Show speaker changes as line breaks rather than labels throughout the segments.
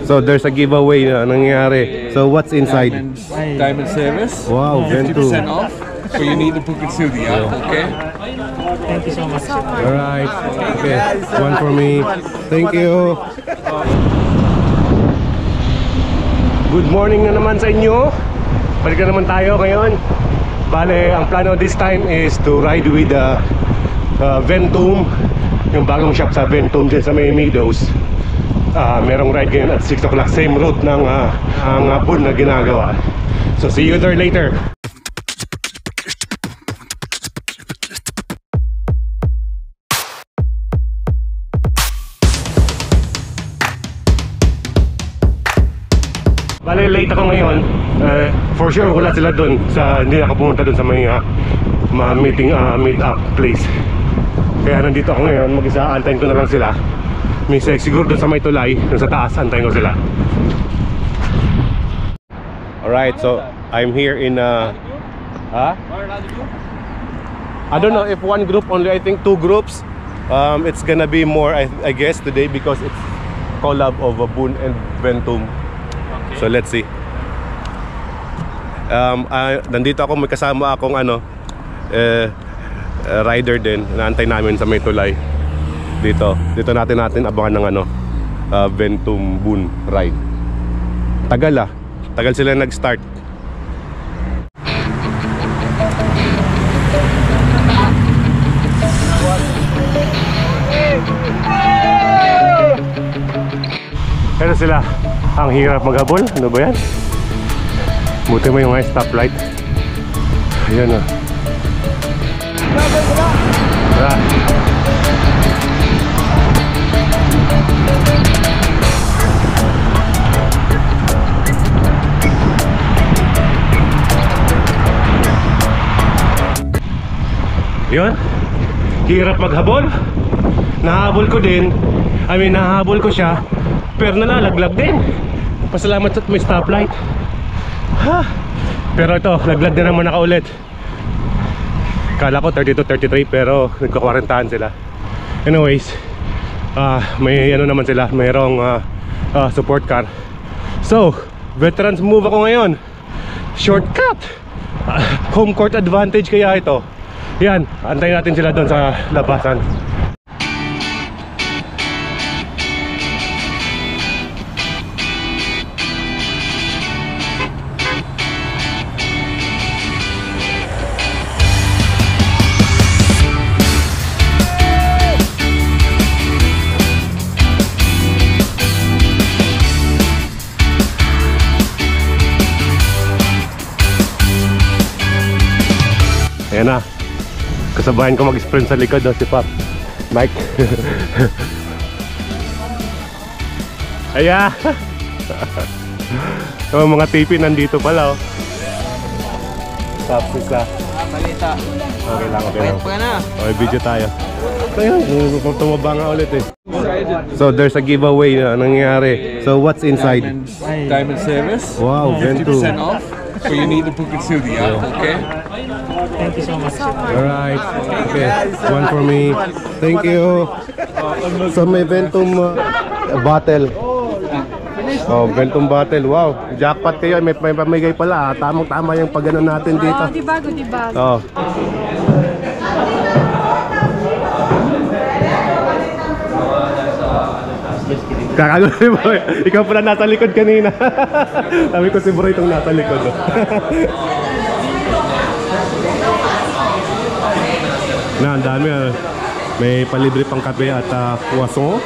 So there's a giveaway na nangyayari. So what's inside?
Diamond service.
Wow,
50% off. So you need to book it through the app, okay?
Thank you so much.
Alright. Okay. One for me. Thank you. Good morning na naman sa inyo. Balik na naman tayo ngayon. Bale, ang plano this time is to ride with Ventum. Yung bagong shop sa Ventum dyan sa May Meadows. Merong ride ngayon at 6 o'clock. Same route ng ang Boon na ginagawa. So see you there later. Bale, late ako ngayon. For sure wala sila dun sa, hindi ako pumunta dun sa may meet up place. Kaya nandito ako ngayon, mag-isa, antayin ko na lang sila. Minsan siguro dun sa may tulay, dun sa taas, antayin ko sila. Alright, so I'm here in I don't know if one group only, I think 2 groups. It's gonna be more I guess today because it's collab of Boon and Ventum. So let's see. Nandito ako, may kasama akong rider din. Naantay namin sa may tulay. Dito natin abangan ng Ventum Boon ride. Tagal tagal sila nag-start. Pero sila, ang hirap maghabol. Ano ba yan? Buti mo yung stoplight. Ayan o. Yun. Hirap maghabol. Nahabol ko din. Nahabol ko siya. Pero nalalaglag din. Pasalamat sa may stoplight. Pero ito, laglag na naman ako ulit. Kala ko 32-33 pero nagkakwarantahan sila. Anyways, may naman sila, mayroong support car. So, veterans move ako ngayon. Shortcut. Home court advantage kaya ito. Yan, antayin natin sila doon sa labasan. Ayan na, kasabayan ko mag-sprint sa likod si Pop Mike. Ayan. Mga TV nandito pala Top sila.
Balita.
Okay lang. Okay, video tayo. Ayun, tumaba nga ulit So there's a giveaway na nangyayari. So what's inside?
Diamond service.
Wow,
50% off. So you need to book it through the app, okay?
Thank you so much.
Alright, okay, one for me. Thank you. So may Ventum bottle. Ventum bottle, wow. Jackpot kayo, may pamigay pala. Tamang-tama yung pag-ano natin dito.
Diba?
Kakagulo mo, ikaw pala nasa likod kanina. Sabi ko si Bro itong nasa likod. Ang dami. May palibre pang kape at croissant.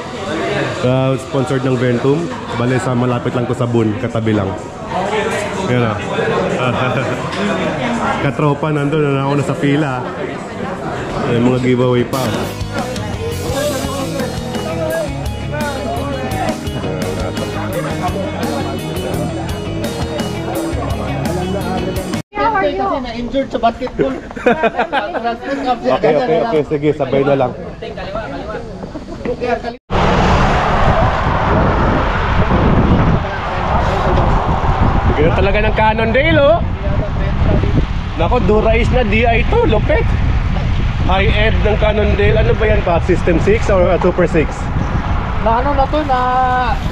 Sponsored ng Ventum. Bale sa malapit lang ko sa Boon, katabi lang. Yan katropa nandun na ako na sa pila. May mga giveaway pa.
Kasi na-injured sa basketball.
Okay, sige, sabay na lang. Ganda talaga ng Cannondale, oh. Nako, Durais na DI to, lupit. High-end ng Cannondale. Ano ba yan pa? System 6 or Super 6?
Na ano na to, na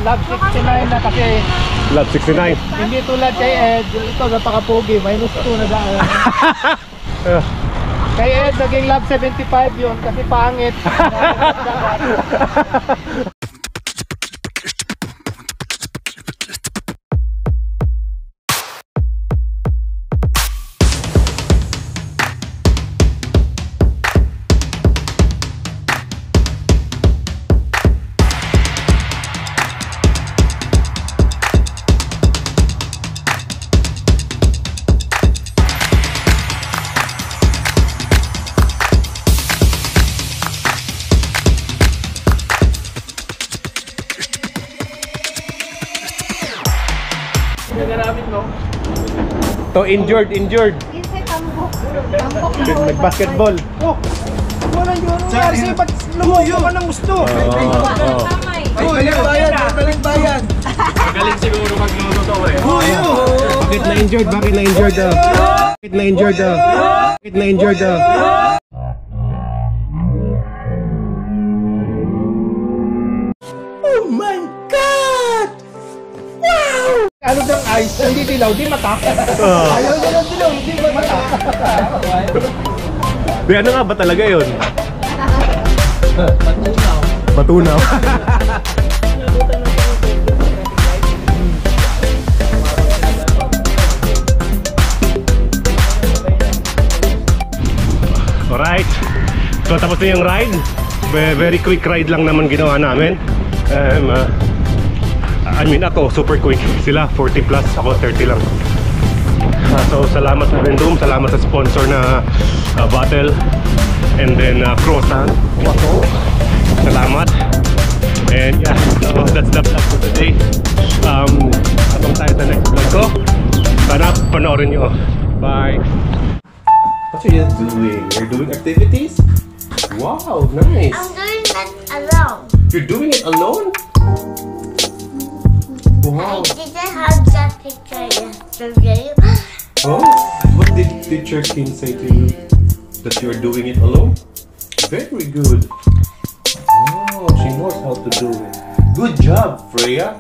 lab 69 na kasi
Lab 69.
hindi tulad kay Ed, ito napaka-pogi, minus 2 na daan. Kay Ed, naging lab 75 yun kasi pangit.
To injured. Nag-basketball.
Oh, wala yun. Kasi ba't lumuyo ka ng gusto? Balik bayan.
Magaling siguro magluto to eh.
Bakit na-injured? Bakit na-injured?
Oh my God! Wow! Ano bang ice? Hindi dilaw, di mata. Ayaw nyo ng dilaw, di mata.
Di ano nga ba talaga yun? Matunaw. Alright. So tapos na yung ride. Very quick ride lang naman ginawa namin. I mean ako, super quick. Sila 40 plus, ako 30 lang. So salamat sa Vendome, salamat sa sponsor na bottle. And then croissant. Salamat. And yeah, so that's the vlog for today. Abang tayo sa next vlog ko. Sana panoorin nyo. Bye. What are you doing? You're doing activities? Wow, nice.
I'm doing that alone.
You're doing it alone? Wow.
I didn't have that picture yesterday.
Oh, what did teacher King say to you? That you're doing it alone? Very good. Oh, she knows how to do it. Good job, Freya.